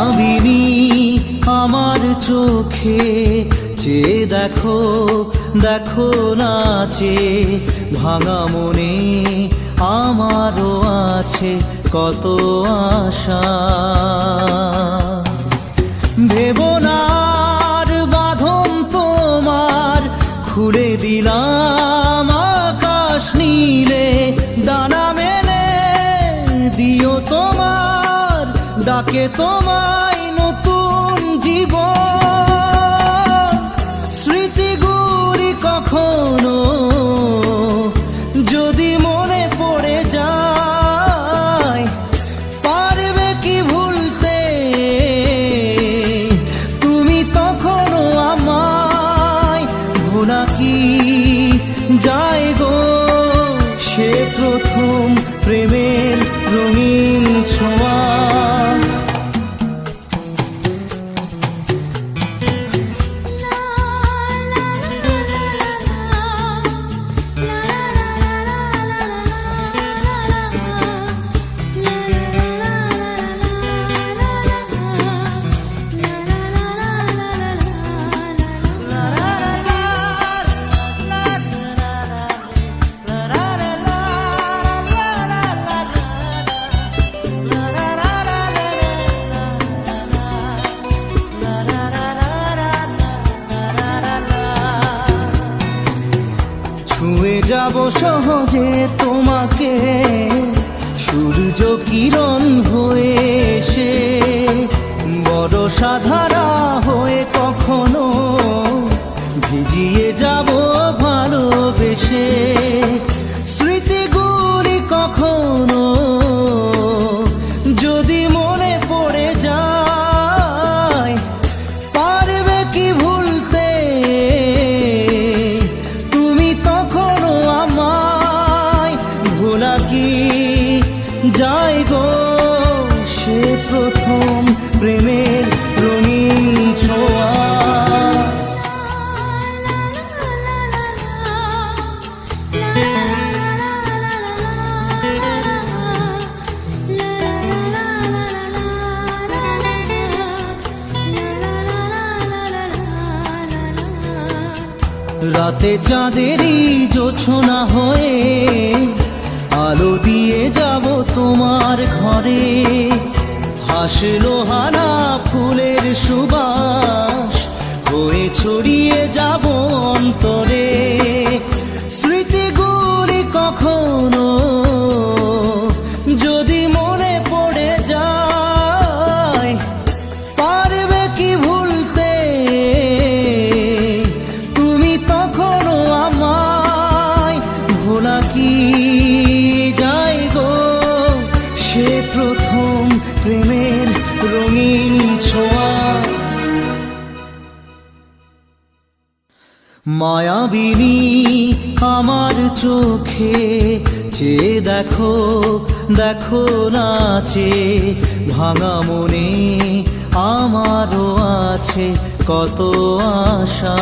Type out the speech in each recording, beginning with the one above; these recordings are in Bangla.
মায়াবিনী আমার চোখে চেয়ে দেখো দেখো নাচে ভাঙা মনে আমারও আছে কত আশা। ভেবনার বাঁধন তোমার খুলে দিলাম আকাশ নীলে, ডানা মেলে দিও তোমার ডাকে তোমায় নতুন জীবন। স্মৃতিগুলি কখনো যদি মনে পড়ে যায়, পারবে কি ভুলতে তুমি তখনও আমায়? ভোলা কি যায় গো সে প্রথম প্রেমের রঙিন ছোঁয়া। ছুঁয়ে যাব সহজে তোমাকে সূর্য কিরণ হয়ে এসে, বর্ষা ধারা হয়ে কখনো ভিজিয়ে যাব ভালোবেসে। স্মৃতিগুলি কখনো যদি মনে পড়ে যায়, পারবে কি ভুলতে তুমি তখনও আমায়? ভোলা কি যায় গো সে প্রথম প্রেমের রঙিন ছোঁয়া। রাতে চাঁদেরই জোছনা হয়ে আলো দিয়ে যাব তোমার ঘরে, হাসলো হানা ফুলের সুবাস হয়ে ছড়িয়ে যাব অন্তরে। স্মৃতিগুলি কখনো যদি মনে পড়ে যায়, পারবে কি ভুলতে তুমি তখনও আমায়? ভোলা কি যায় গো সে প্রথম প্রেমের রঙিন ছোঁয়া। মায়াবিনী আমার চোখে চেয়ে দেখো দেখো নাচে ভাঙা মনে আমারও আছে কত আশা।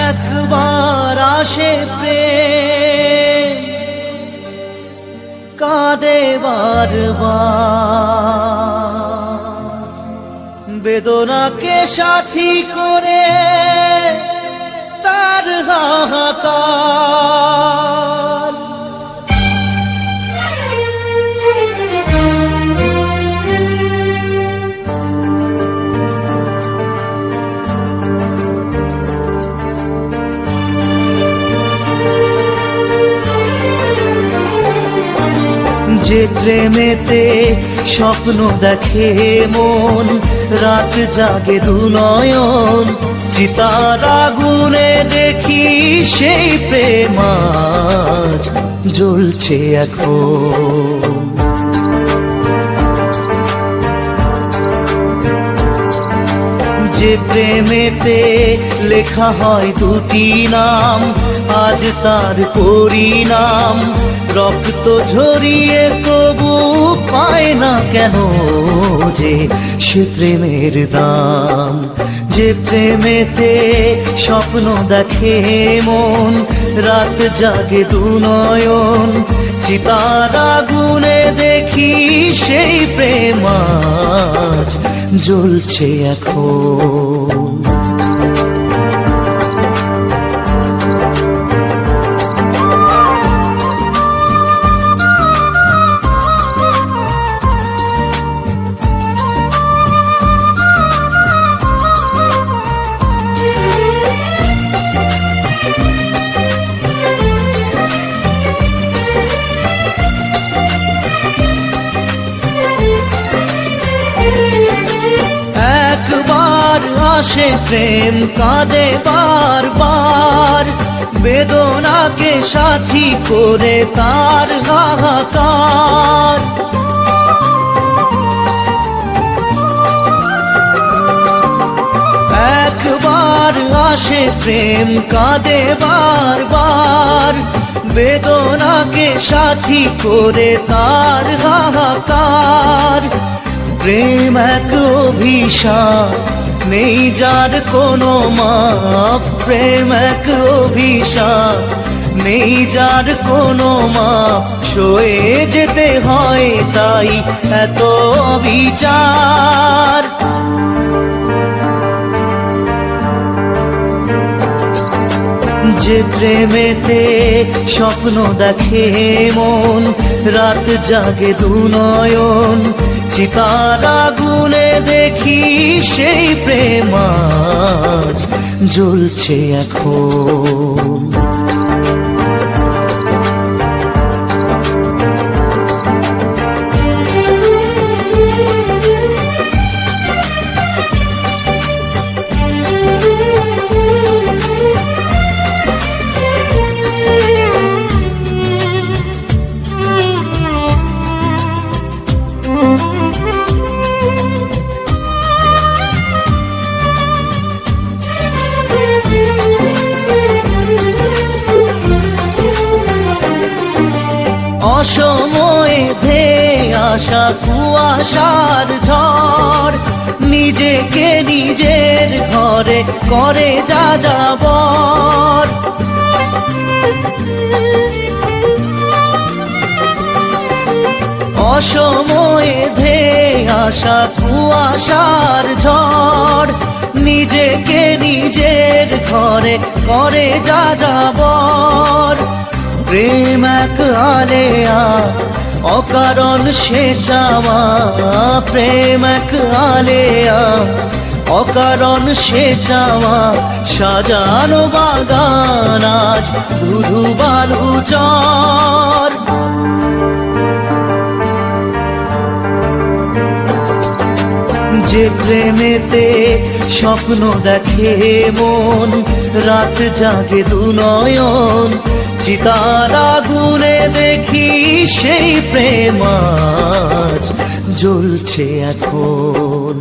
একবার আসে প্রেম কাঁদে বারবার, বেদনাকে সাথী করে তার হাহাকার। যে প্রেমেতে স্বপ্ন দেখে মন, রাত জাগে দু নয়ন, চিতার আগুনে দেখি সেই প্রেম আজ জ্বলছে এখন। যে প্রেমেতে লেখা হয় দুটি নাম, আজ তার পরিণাম রক্ত ঝরিয়ে তবু পায় না কেন যে সে প্রেমের দাম। যে প্রেমেতে স্বপ্ন দেখে মন, রাত জাগে দু নয়ন, চিতার আগুনে দেখি সেই প্রেম আজ জ্বলছে এখন। আসে প্রেম কাঁদে বারবার, বেদনাকে সাথী করে তার হাহাকার। একবার আসে প্রেম কাঁদে বারবার, বেদনাকে সাথী করে তার হাহাকার। প্রেম এক অভিশাপ, নেই যার কোনো মাপ। প্রেম এক অভিশাপ, নেই যার কোনো মাপ। সয়ে যেতে হয় তাই এত বিচার। যে প্রেমেতে স্বপ্ন দেখে মন, রাত জাগে দু নয়ন, চিতার আগুনে দেখি সেই প্রেম আজ জ্বলছে এখন। অসময়ে ধেয়ে আসা কুয়াশার ঝড়, নিজেকে নিজের ঘরে করে যা যাবর। অসময়ে ধেয়ে আসা কুয়াশার ঝড়, নিজেকে নিজের ঘরে করে যা যাবর। প্রেম এক আলেয়া, অকারণ সে চাওয়া। প্রেম এক আলেয়া, অকারণ সে চাওয়া। সাজানো বাগান আজ ধুধু বালু চর। যে প্রেমেতে স্বপ্ন দেখে মন, রাত জাগে দু নয়ন, চিতার আগুনে দেখি সেই প্রেম আজ জ্বলছে এখন।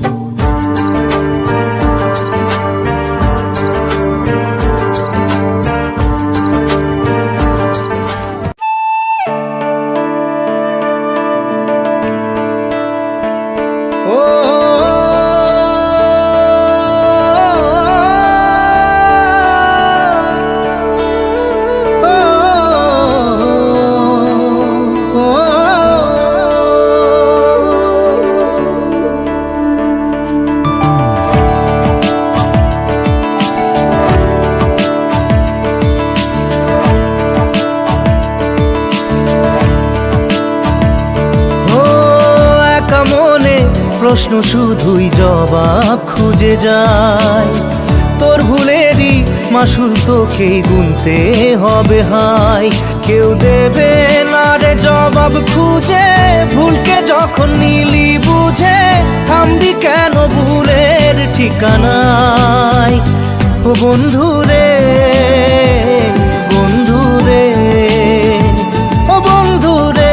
প্রশ্ন শুধুই জবাব খুঁজে যায়, তোর ভুলেরই মাসুল তোকেই গুনতে হবে হাই। কেউ দেবে না রে জবাব খুঁজে, ভুলকে যখন নিলি বুঝে থামবি কেন ভুলের ঠিকানায়। ও বন্ধু রে, বন্ধু রে, ও বন্ধু রে।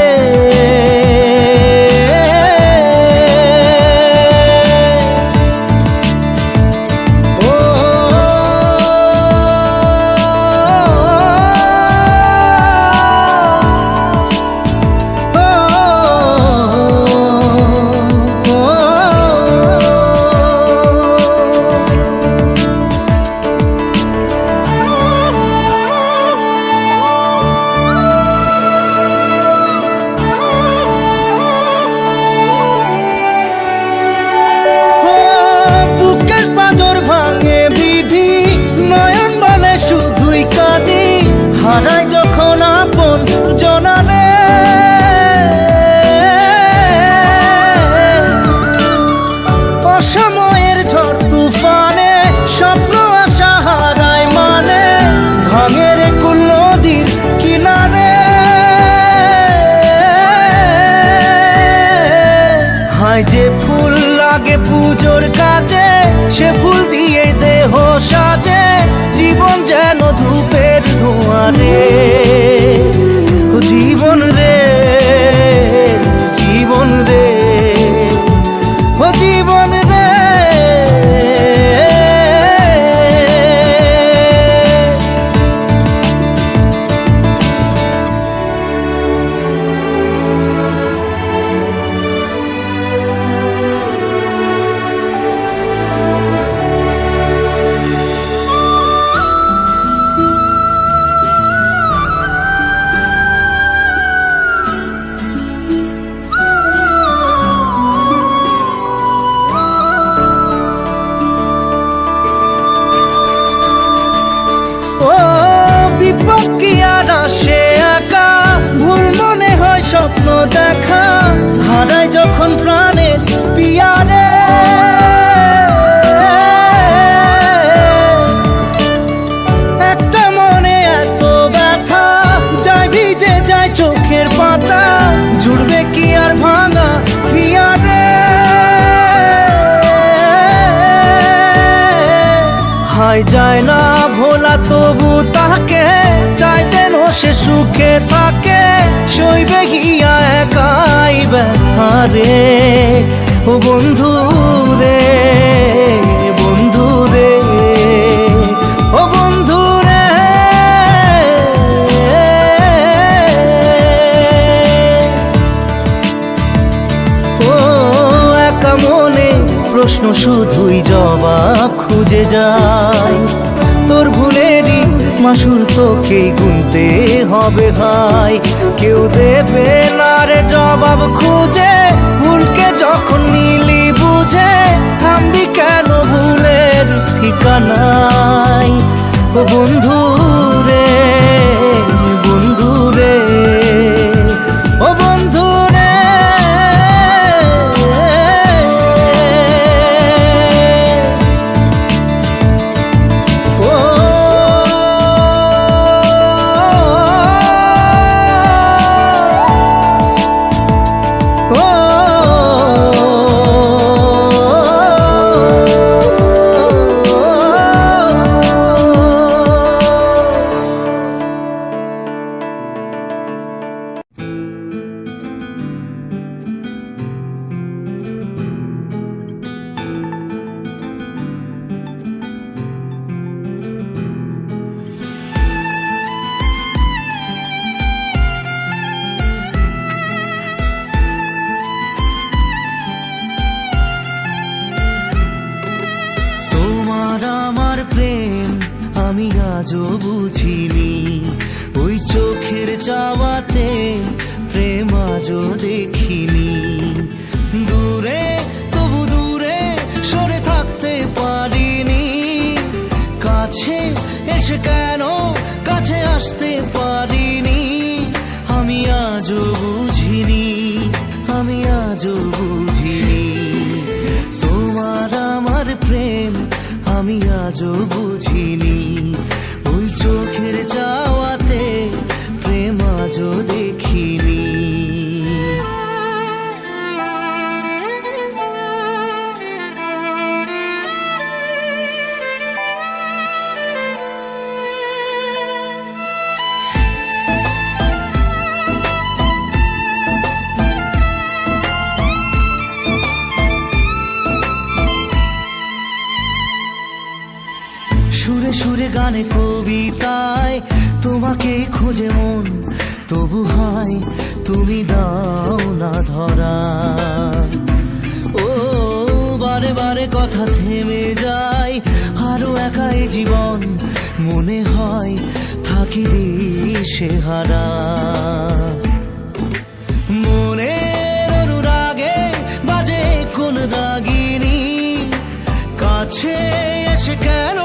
হারাই যখন আপন জনারে, অসময়ের ঝড় তুফানে স্বপ্ন আশা হারায় মানে, ভাঙের কুল নদীর কিনারে। হায় যে ফুল লাগে পুজোর কাজে, সে ফুল দিয়ে দেহ সাজে, জীবন যেন ধূপের ধোঁয়ারে। ও জীবন রে, জীবন রে, ও জীবন রে। বিপদ কি আর আসে একা, ভুল মনে হয় স্বপ্ন দেখা, হারাই যখন প্রাণের পিয়ারে। একটা মনে এত ব্যথা, যায় ভিজে যায় চোখের পাতা, জুড়বে কি আর ভাঙা হিয়ারে। হায় যায় না ভোলা তবু তাকে, চাই যেন সে সুখে থাকে, সইবে গিয়া একাই ব্যথা রে। ও বন্ধু রে, বন্ধু রে, ও বন্ধু রে। ও একা মনে প্রশ্ন শুধুই জবাব খুঁজে যায়, তোর ভুলেরই মাসুল তোকেই গুনতে হবে ভাই। কেউ দেবে না রে জবাব খুঁজে, ভুলকে যখন নিলি বুঝে থামবি কেন ভুলের ঠিকানায়। ও বন্ধু রে, বন্ধু রে, ও বন্ধু রে। আমি আজও বুঝিনি, ওই চোখের চাওয়াতে প্রেম আজও দেখিনি। দূরে তবু দূরে সরে থাকতে পারিনি, কাছে এসে কেন কাছে আসতে পারিনি। আমি আজও বুঝিনি, আমি আজও বুঝিনি, তোমার আমার প্রেম আমি আজও বুঝিনি। আজও দেখিনি। সুরে সুরে গানে কবিতায় তোমাকে খোঁজে মন, তবু হয় তুমি দাও না ধরা। ও বারে বারে কথা থেমে যায়, আরো একাই জীবন মনে হয় থাকি দিশে হারা। মনের অনুরাগে বাজে কোন রাগিনী, কাছে এসে কেন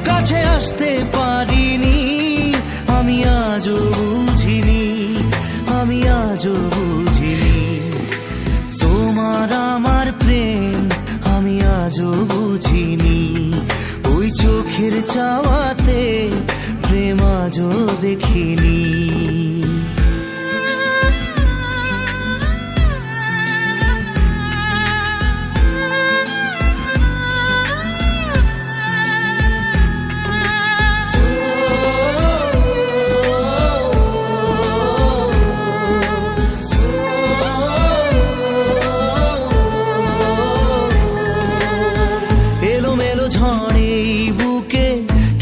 কাছে আসতে পারিনি। আমি আজও বুঝিনি, আমি আজও বুঝিনি তোমার আমার প্রেম, আমি আজও বুঝিনি। ওই চোখের চাওয়াতে প্রেম আজও দেখিনি।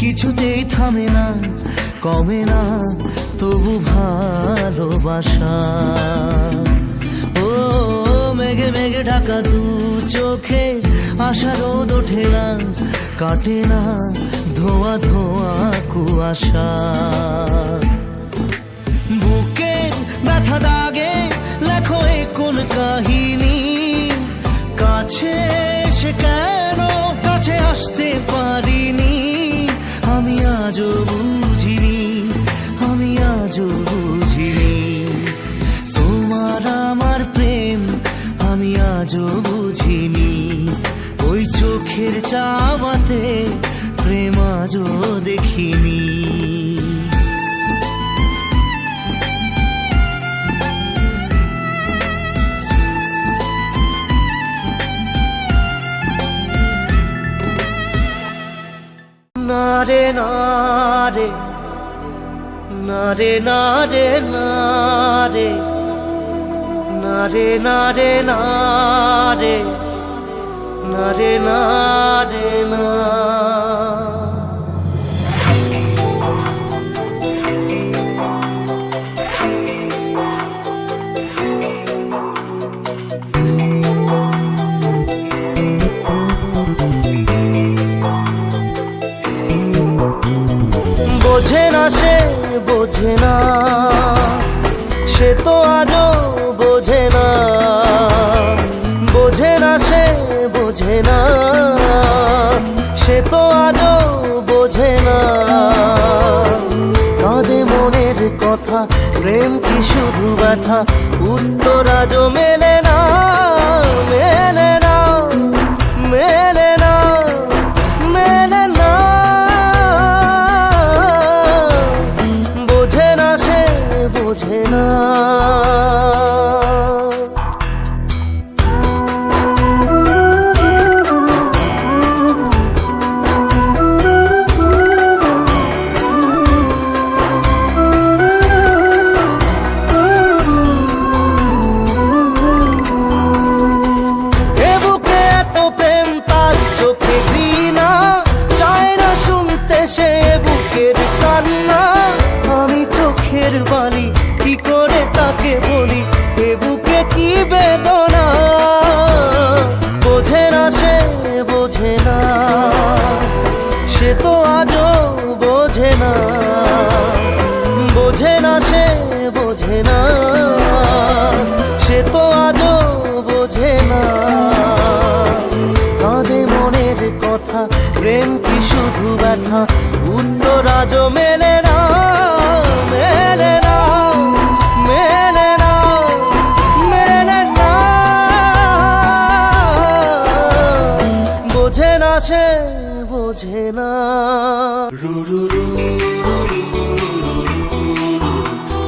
কিছুতেই থামে না, কমে না তবু ভালোবাসা। ও মেঘে মেঘে ঢাকা দু চোখে আশা রোদ ওঠে না, কাটে না ধোয়া ধোয়া কুয়াশা। বুকে ব্যথা দাগে লেখো এ কোন কাহিনী, কাছে এসে কেন কাছে আসতে পারিনি। আমি আজও বুঝিনি, আমি আজও বুঝিনি তোমার আমার প্রেম, আমি আজও বুঝিনি। ওই চোখের চাওয়াতে প্রেম আজও দেখিনি। নারে নারে নারে নারে নারে নারে নারে নারে নারে নারে না। বোঝে না সে বোঝে না, সে তো আজও বোঝে না। বোঝে না সে বোঝে না, সে তো আজও বোঝে না। কাঁদে মনের কথা, প্রেম কি শুধু ব্যথা, উত্তর আজও মেলে না, মেলে না, মেলে না, মেলে না। বোঝে না সে বোঝে না। বাণী কি করে তাকে বলি, এ বুকে কি বেদনা। বোঝে না সে বোঝে না, সে তো আজও বোঝে না। বোঝে না সে বোঝে না, সে তো আজও বোঝে না। কাঁদে মনের কথা, প্রেম কি শুধু ব্যথা, উত্তর আজও মেলে না, মেলে না, মেলে না, মেলে না। বোঝে না সে বোঝে না। রু রু রু রু রু রু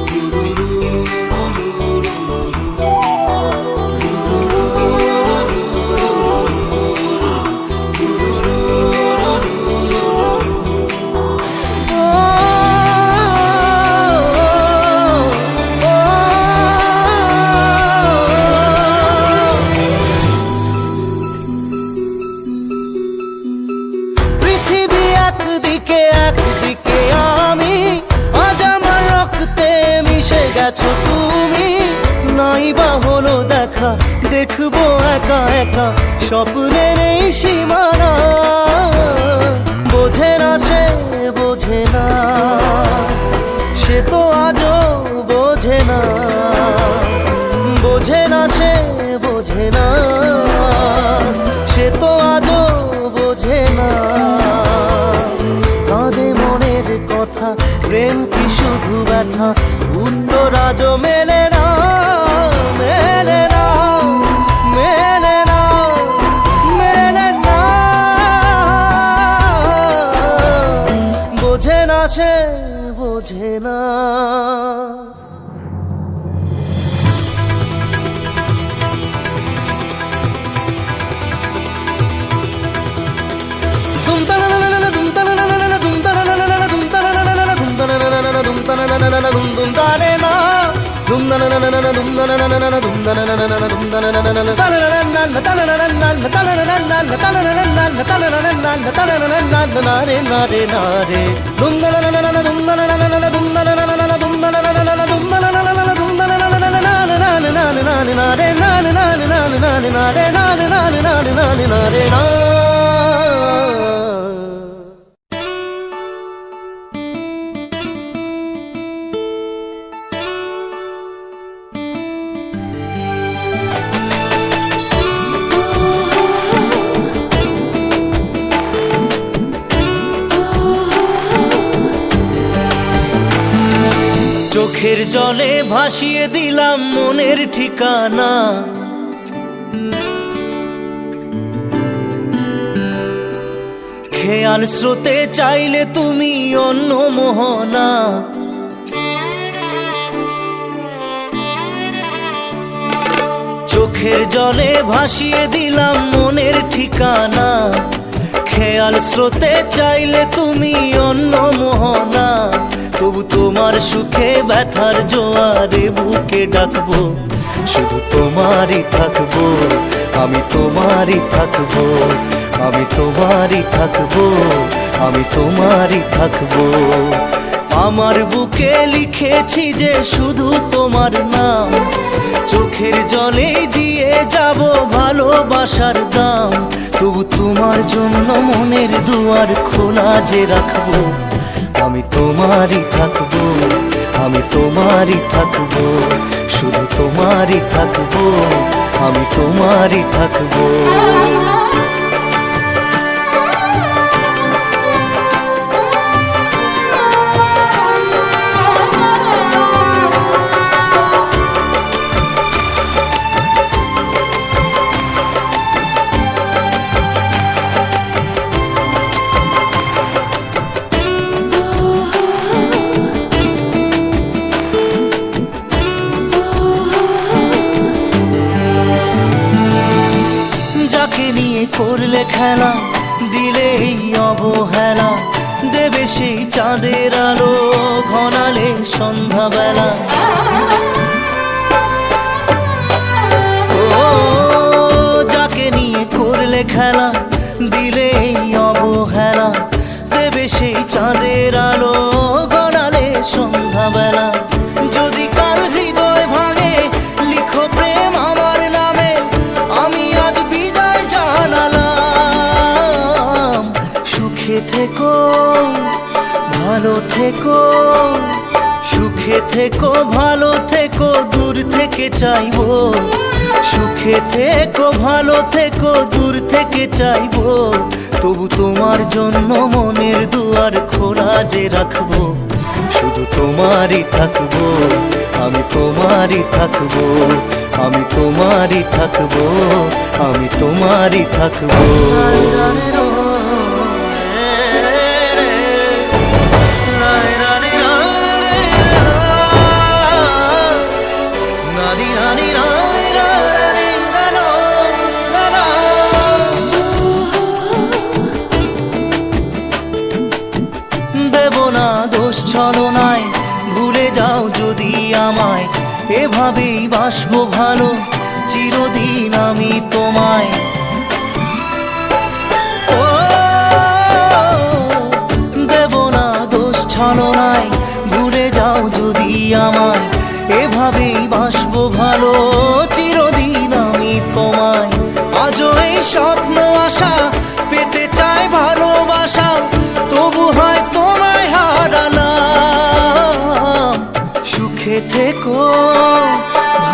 রু রু রু। আঁকা স্বপ্নের এই সীমানা। বোঝে না সে, বোঝে না, সে তো আজও বোঝে না। বোঝে না সে, বোঝে না, সে তো আজও বোঝে না। কাঁদে মনের কথা, প্রেম কি শুধু ব্যথা, উত্তর আজও মেলে না, মেলে না, মেলে না, মেলে না। বোঝে না সে, বোঝে না। চোখের জলে ভাসিয়ে দিলাম মনের ঠিকানা। খেয়াল স্রোতে চাইলে তুমি অন্য মোহনা। চোখের জলে ভাসিয়ে দিলাম মনের ঠিকানা। খেয়াল স্রোতে চাইলে তুমি অন্য মোহনা। তবু তোমার সুখে ব্যথার জোয়ারে বুকে ডাকবো, শুধু তোমারই থাকবো, আমি তোমারই থাকবো, আমি তোমারই থাকবো, আমি তোমারই থাকবো। আমার বুকে লিখেছি যে শুধু তোমার নাম, চোখের জলে দিয়ে যাব ভালোবাসার দাম। তবু তোমার জন্য মনের দুয়ার খোলা যে রাখবো, আমি তোমারই থাকবো, আমি তোমারই থাকবো, শুধু তোমারই থাকবো, আমি তোমারই থাকবো। করলে খেলা, দিলে এই অবহেলা, দেবে সেই চাঁদের আলো ঘনালে সন্ধ্যাবেলা। ও যাকে নিয়ে করলে খেলা, দিলে এই অবহেলা, দেবে সেই চাঁদের আলো ঘনালে সন্ধ্যাবেলা। যদি কাল হৃদয় ভাঙে লিখো প্রেম আমার নামে, আমি আজ বিদায় জানালাম। সুখে থেকো, ভালো থেকো, সুখে থেকো, ভালো থেকো, দূর থেকে চাইবো। সুখে থেকো, ভালো থেকো, দূর থেকে চাইবো। তবু তোমার জন্য মনের দুয়ার খোলা যে রাখবো, শুধু তোমারই থাকবো, আমি তোমারই থাকবো, আমি তোমারই থাকবো, আমি তোমারই থাকবো। দেব না দোষ ছলনায়, ভুলে যাও যদি আমায়, এভাবেই বাসবো ভালো চিরদিন আমি তোমায়। ও দেব না দোষ ছলনায়, ভুলে যাও যদি আমায়, এভাবেই বাসবো ভালো চিরদিন আমি তোমায়। আজও সুখে থেকো,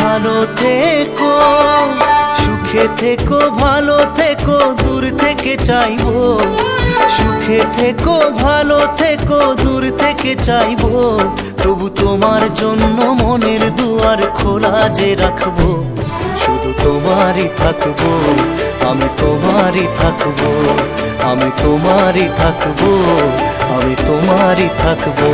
ভালো থেকো, সুখে থেকো, ভালো থেকো, দূর থেকে চাইবো। সুখে থেকো, ভালো থেকো, দূর থেকে চাইবো। তবু তোমার জন্য মনের দুয়ার খোলা যে রাখবো। শুধু তোমারই থাকবো, আমি তোমারই থাকবো, আমি তোমারই থাকবো, আমি তোমারই থাকবো।